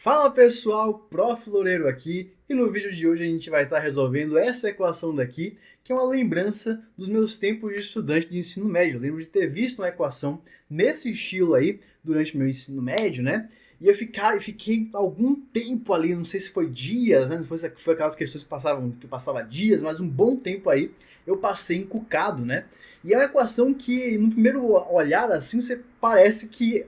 Fala pessoal, Prof. Loureiro aqui, e no vídeo de hoje a gente vai estar resolvendo essa equação daqui, que é uma lembrança dos meus tempos de estudante de ensino médio. Eu lembro de ter visto uma equação nesse estilo aí durante meu ensino médio, né? E eu fiquei algum tempo ali, não sei se foi dias, né? Não foi aquelas questões que eu passava dias, mas um bom tempo aí eu passei encucado, né? E é uma equação que no primeiro olhar assim, você parece que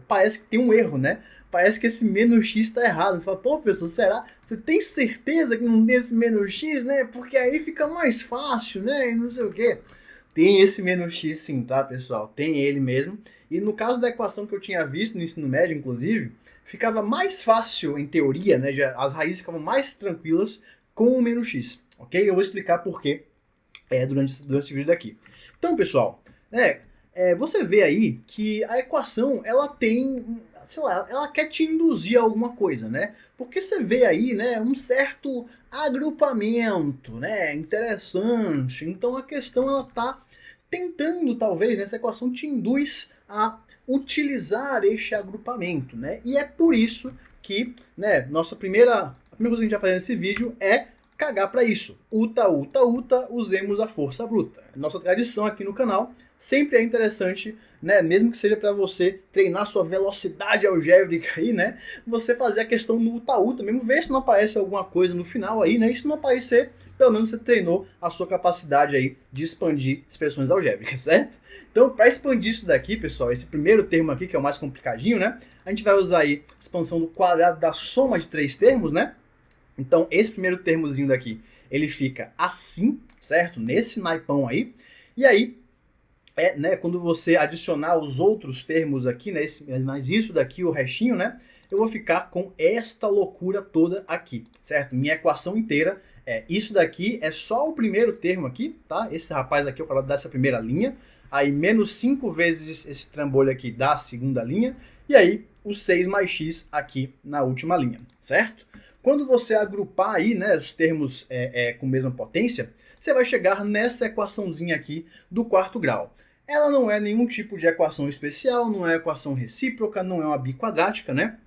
parece que tem um erro, né? Parece que esse menos x está errado. Você fala, pô, professor, será? Você tem certeza que não tem esse menos x, né? Porque aí fica mais fácil, né? E não sei o quê. Tem esse menos x sim, tá, pessoal? Tem ele mesmo. E no caso da equação que eu tinha visto no ensino médio, inclusive, ficava mais fácil, em teoria, né? As raízes ficavam mais tranquilas com o menos x, ok? Eu vou explicar por quê durante esse vídeo daqui. Então, pessoal, você vê aí que a equação, ela tem, sei lá, ela quer te induzir a alguma coisa, né? Porque você vê aí, né, um certo agrupamento, né, interessante. Então a questão, ela tá tentando, talvez, essa equação te induz a utilizar este agrupamento, né? E é por isso que, né, a primeira coisa que a gente vai fazer nesse vídeo é cagar para isso. Uta, uta, uta, usemos a força bruta. Nossa tradição aqui no canal sempre é interessante, né? Mesmo que seja para você treinar sua velocidade algébrica aí, né? Você fazer a questão no uta, uta, mesmo ver se não aparece alguma coisa no final aí, né? E se não aparecer, pelo menos você treinou a sua capacidade aí de expandir expressões algébricas, certo? Então, para expandir isso daqui, pessoal, esse primeiro termo aqui, que é o mais complicadinho, né? A gente vai usar aí a expansão do quadrado da soma de três termos, né? Então, esse primeiro termozinho daqui, ele fica assim, certo? Nesse naipão aí. E aí, né, quando você adicionar os outros termos aqui, né, mais isso daqui, o restinho, né? Eu vou ficar com esta loucura toda aqui, certo? Minha equação inteira isso daqui é só o primeiro termo aqui, tá? Esse rapaz aqui é o quadrado dessa primeira linha. Aí, menos 5 vezes esse trambolho aqui da segunda linha. E aí, o 6 mais x aqui na última linha, certo? Quando você agrupar aí, né, os termos com mesma potência, você vai chegar nessa equaçãozinha aqui do quarto grau. Ela não é nenhum tipo de equação especial, não é equação recíproca, não é uma biquadrática, né?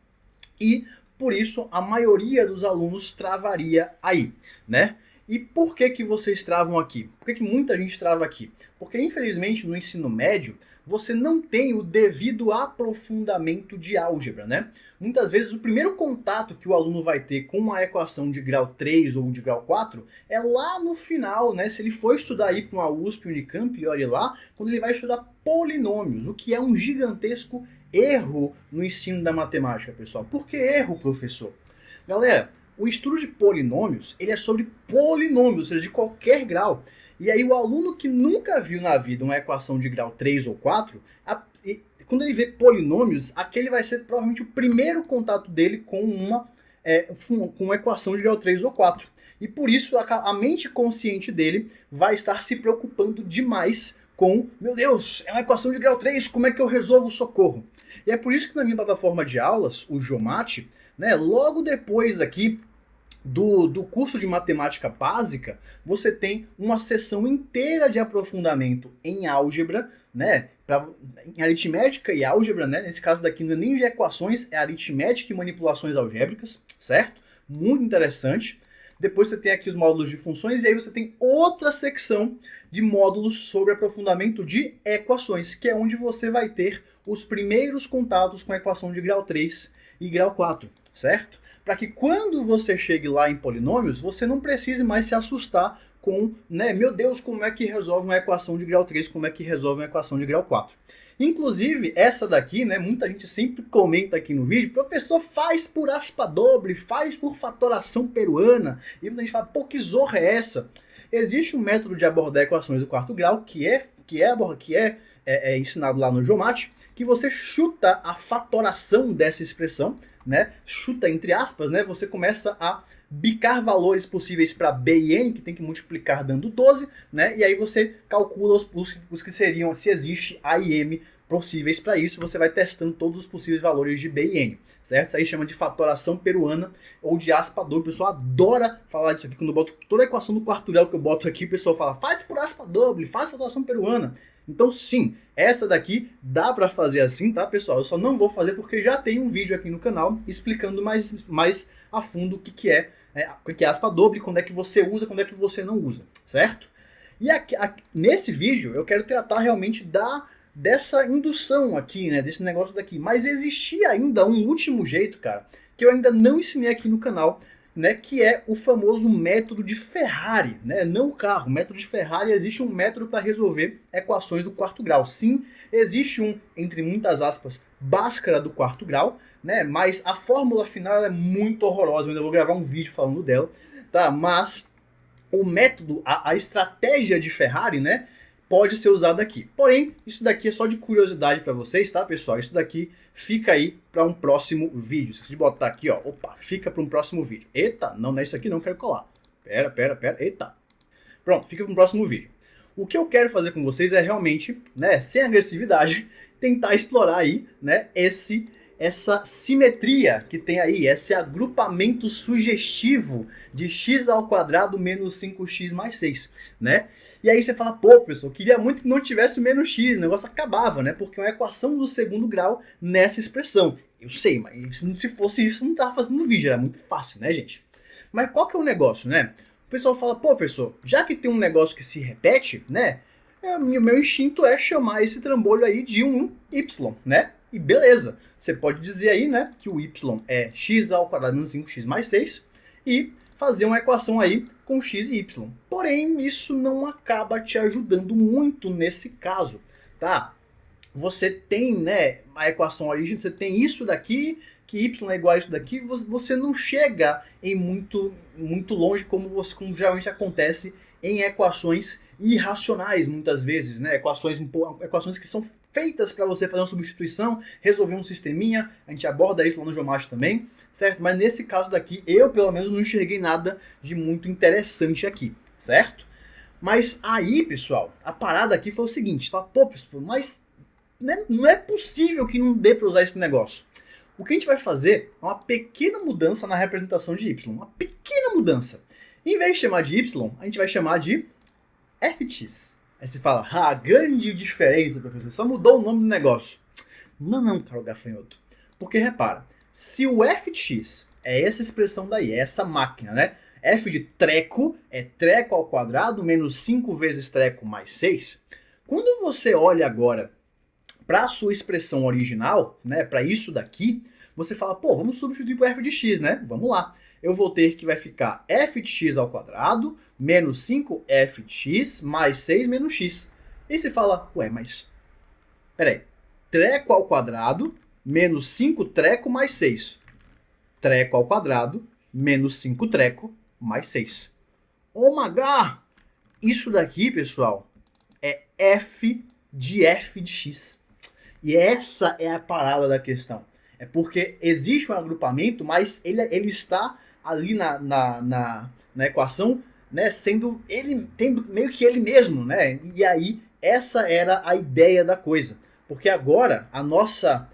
E por isso a maioria dos alunos travaria aí, né? E por que vocês travam aqui? Por que muita gente trava aqui? Porque infelizmente no ensino médio você não tem o devido aprofundamento de álgebra, né? Muitas vezes o primeiro contato que o aluno vai ter com uma equação de grau 3 ou de grau 4 é lá no final, né? Se ele for estudar aí para uma USP, Unicamp, olha lá, quando ele vai estudar polinômios, o que é um gigantesco erro no ensino da matemática, pessoal. Por que erro, professor? Galera, o estudo de polinômios, ele é sobre polinômios, ou seja, de qualquer grau. E aí o aluno que nunca viu na vida uma equação de grau 3 ou 4, quando ele vê polinômios, aquele vai ser provavelmente o primeiro contato dele com uma equação de grau 3 ou 4. E por isso a mente consciente dele vai estar se preocupando demais com, meu Deus, é uma equação de grau 3, como é que eu resolvo o socorro? E é por isso que na minha plataforma de aulas, o Geomate, né, logo depois aqui do curso de matemática básica, você tem uma sessão inteira de aprofundamento em álgebra, né, em aritmética e álgebra, né, nesse caso daqui não é nem de equações, é aritmética e manipulações algébricas, certo? Muito interessante. Depois você tem aqui os módulos de funções e aí você tem outra secção de módulos sobre aprofundamento de equações, que é onde você vai ter os primeiros contatos com a equação de grau 3 e grau 4, certo? Para que quando você chegue lá em polinômios, você não precise mais se assustar com, né, meu Deus, como é que resolve uma equação de grau 3, como é que resolve uma equação de grau 4. Inclusive, essa daqui, né, muita gente sempre comenta aqui no vídeo, professor, faz por aspa doble, faz por fatoração peruana. E muita gente fala, pô, que zorra é essa? Existe um método de abordar equações do quarto grau, que é ensinado lá no Geomate, que você chuta a fatoração dessa expressão, né? Chuta entre aspas, né? Você começa a bicar valores possíveis para b e n, que tem que multiplicar dando 12, né? E aí você calcula os que seriam, se existe a e m possíveis para isso, você vai testando todos os possíveis valores de B e N, certo? Isso aí chama de fatoração peruana ou de aspa doble. O pessoal adora falar disso aqui, quando eu boto toda a equação do quarto grau que eu boto aqui, o pessoal fala, faz por aspa doble, faz fatoração peruana. Então sim, essa daqui dá para fazer assim, tá, pessoal? Eu só não vou fazer porque já tem um vídeo aqui no canal explicando mais a fundo o que é aspa doble, quando é que você usa, quando é que você não usa, certo? E nesse vídeo eu quero tratar realmente dessa indução aqui, né, desse negócio daqui. Mas existia ainda um último jeito, cara, que eu ainda não ensinei aqui no canal, né, que é o famoso método de Ferrari, né, não o carro. O método de Ferrari, existe um método para resolver equações do quarto grau. Sim, existe um, entre muitas aspas, Bhaskara do quarto grau, né, mas a fórmula final é muito horrorosa. Eu ainda vou gravar um vídeo falando dela, tá? Mas o método, a estratégia de Ferrari, né, pode ser usado aqui. Porém, isso daqui é só de curiosidade para vocês, tá, pessoal? Isso daqui fica aí para um próximo vídeo. Se você botar aqui, ó, opa, fica para um próximo vídeo. Eita, não é isso aqui, não quero colar. Pera, eita. Pronto, fica para um próximo vídeo. O que eu quero fazer com vocês é realmente, né, sem agressividade, tentar explorar aí, né, essa simetria que tem aí, esse agrupamento sugestivo de x ao quadrado menos 5x mais 6, né? E aí você fala, pô, pessoal, queria muito que não tivesse menos x, o negócio acabava, né? Porque é uma equação do segundo grau nessa expressão. Eu sei, mas se fosse isso, não tava fazendo vídeo, era muito fácil, né, gente? Mas qual que é o negócio, né? O pessoal fala, pô, professor, já que tem um negócio que se repete, né? Meu instinto é chamar esse trambolho aí de um y, né? E beleza, você pode dizer aí, né, que o y é x ao quadrado menos 5x mais 6 e fazer uma equação aí com x e y. Porém, isso não acaba te ajudando muito nesse caso, tá? Você tem, né, a equação original, você tem isso daqui, que y é igual a isso daqui, você não chega em muito longe como geralmente acontece em equações irracionais, muitas vezes, né? Equações que são feitas para você fazer uma substituição, resolver um sisteminha, a gente aborda isso lá no Geomatch também, certo? Mas nesse caso daqui, eu pelo menos não enxerguei nada de muito interessante aqui, certo? Mas aí, pessoal, a parada aqui foi o seguinte, fala, pô, pessoal, mas né, não é possível que não dê para usar esse negócio. O que a gente vai fazer é uma pequena mudança na representação de y, uma pequena mudança. Em vez de chamar de y, a gente vai chamar de fx. Aí você fala, grande diferença, professor, só mudou o nome do negócio. Não, caro gafanhoto. Porque repara, se o fx é essa expressão daí, é essa máquina, né? F de treco é treco ao quadrado menos 5 vezes treco mais 6. Quando você olha agora para a sua expressão original, né, para isso daqui, você fala, pô, vamos substituir por f de x, né? Vamos lá. Eu vou ter que vai ficar f de x ao quadrado menos 5f de x mais 6 menos x. E você fala, ué, mas peraí, treco ao quadrado menos 5 treco mais 6. Treco ao quadrado menos 5 treco mais 6. Oh my god! Isso daqui, pessoal, é f de x. E essa é a parada da questão. É porque existe um agrupamento, mas ele está ali na equação, né, tendo meio que ele mesmo, né? E aí, essa era a ideia da coisa. Porque agora, a nossa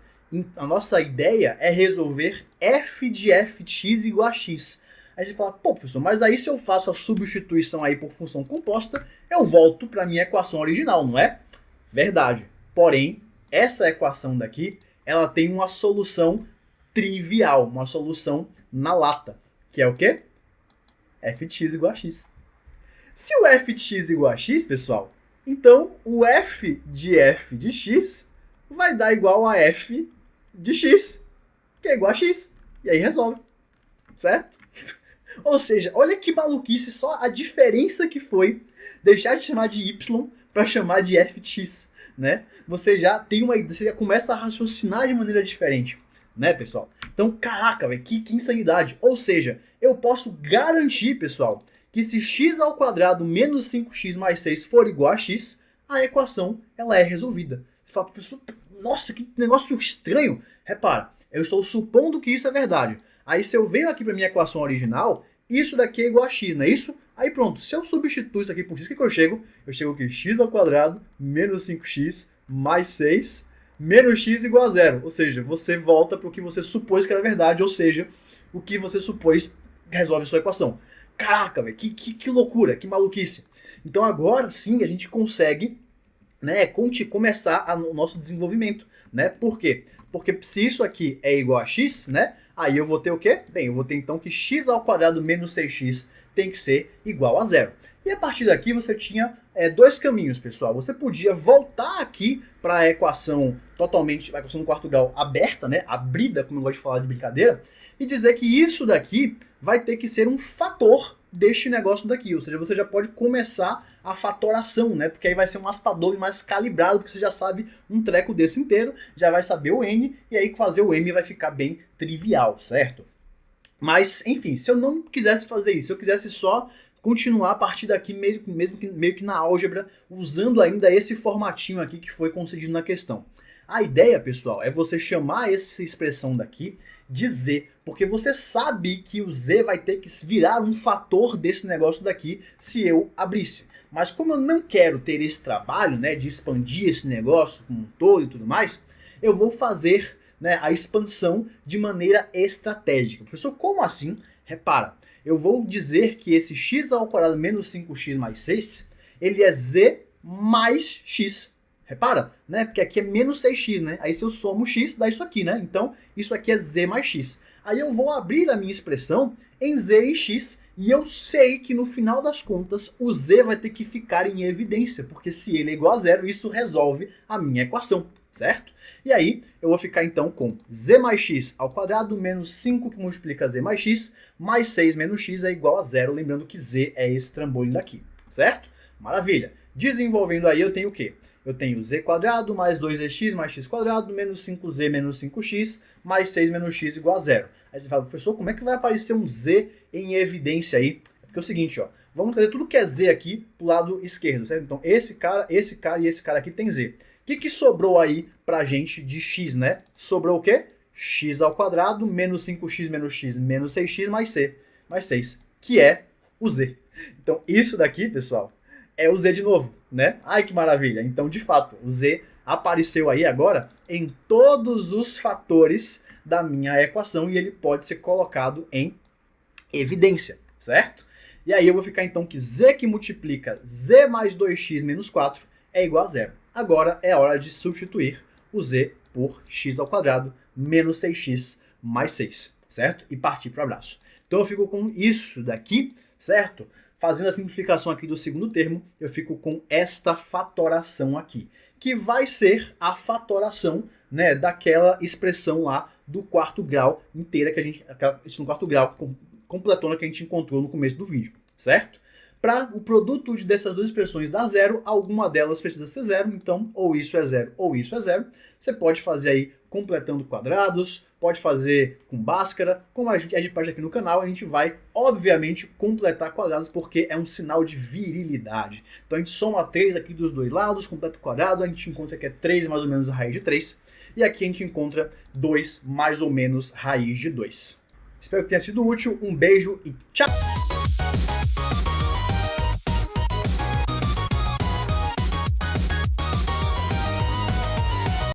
ideia é resolver f de x igual a x. Aí você fala, pô, professor, mas aí se eu faço a substituição aí por função composta, eu volto para minha equação original, não é? Verdade. Porém, essa equação daqui, ela tem uma solução trivial, uma solução na lata, que é o quê? f de x igual a x. Se o f de x igual a x, pessoal, então o f de x vai dar igual a f de x, que é igual a x. E aí resolve, certo? Ou seja, olha que maluquice, só a diferença que foi deixar de chamar de y para chamar de f de x, né? Você já começa a raciocinar de maneira diferente, né, pessoal? Então, caraca, velho, que insanidade. Ou seja, eu posso garantir, pessoal, que se x ao quadrado menos 5x mais 6 for igual a x, a equação ela é resolvida. Você fala, professor, nossa, que negócio estranho. Repara, eu estou supondo que isso é verdade. Aí se eu venho aqui para minha equação original, isso daqui é igual a x, não é isso? Aí pronto, se eu substituir isso aqui por x, o que eu chego? Eu chego aqui x ao quadrado menos 5x mais 6 menos x igual a zero. Ou seja, você volta para o que você supôs que era verdade, ou seja, o que você supôs resolve a sua equação. Caraca, velho, que loucura, que maluquice. Então agora sim a gente consegue, né, começar o nosso desenvolvimento, né? Por quê? Porque se isso aqui é igual a x, né? Aí eu vou ter o quê? Bem, eu vou ter então que x ao quadrado menos 6x tem que ser igual a zero. E a partir daqui você tinha dois caminhos, pessoal. Você podia voltar aqui para a equação totalmente, a equação do quarto grau aberta, né? Abrida, como eu gosto de falar de brincadeira, e dizer que isso daqui vai ter que ser um fator deste negócio daqui, ou seja, você já pode começar a fatoração, né? Porque aí vai ser um aspador mais calibrado, porque você já sabe um treco desse inteiro, já vai saber o n, e aí fazer o m vai ficar bem trivial, certo? Mas, enfim, se eu não quisesse fazer isso, se eu quisesse só continuar a partir daqui meio que na álgebra, usando ainda esse formatinho aqui que foi concedido na questão. A ideia, pessoal, é você chamar essa expressão daqui de z, porque você sabe que o z vai ter que virar um fator desse negócio daqui se eu abrisse. Mas como eu não quero ter esse trabalho, né, de expandir esse negócio como um todo e tudo mais, eu vou fazer, né, a expansão de maneira estratégica. Professor, como assim? Repara, eu vou dizer que esse x ao quadrado menos 5x mais 6, ele é z mais x. Repara, né? Porque aqui é menos 6x, né? Aí se eu somo x, dá isso aqui, né? Então, isso aqui é z mais x. Aí eu vou abrir a minha expressão em z e x, e eu sei que no final das contas, o z vai ter que ficar em evidência, porque se ele é igual a zero, isso resolve a minha equação, certo? E aí, eu vou ficar então com z mais x ao quadrado menos 5 que multiplica z mais 6 menos x é igual a zero, lembrando que z é esse trambolho daqui, certo? Maravilha! Desenvolvendo aí, eu tenho o quê? Eu tenho z quadrado mais 2x mais x quadrado menos 5z menos 5x mais 6 menos x igual a zero. Aí você fala, professor, como é que vai aparecer um z em evidência aí? É porque é o seguinte, ó, vamos trazer tudo que é z aqui pro lado esquerdo, certo? Então esse cara e esse cara aqui tem z. O que sobrou aí pra gente de x, né? Sobrou o quê? X ao quadrado menos 5x menos x menos 6x mais 6, que é o z. Então isso daqui, pessoal, é o z de novo, né? Ai, que maravilha! Então, de fato, o z apareceu aí agora em todos os fatores da minha equação e ele pode ser colocado em evidência, certo? E aí eu vou ficar então que z que multiplica z mais 2x menos 4 é igual a zero. Agora é hora de substituir o z por x ao quadrado menos 6x mais 6, certo? E partir para o abraço. Então eu fico com isso daqui, certo? Fazendo a simplificação aqui do segundo termo, eu fico com esta fatoração aqui, que vai ser a fatoração, né, daquela expressão lá do quarto grau inteira, que a gente, aquela expressão do quarto grau completona que a gente encontrou no começo do vídeo, certo? Para o produto dessas duas expressões dar zero, alguma delas precisa ser zero, então ou isso é zero ou isso é zero. Você pode fazer aí completando quadrados, pode fazer com Bhaskara, como a gente faz aqui no canal, a gente vai, obviamente, completar quadrados porque é um sinal de virilidade. Então a gente soma 3 aqui dos dois lados, completa o quadrado, a gente encontra que é 3 mais ou menos a raiz de 3, e aqui a gente encontra 2 mais ou menos raiz de 2. Espero que tenha sido útil, um beijo e tchau!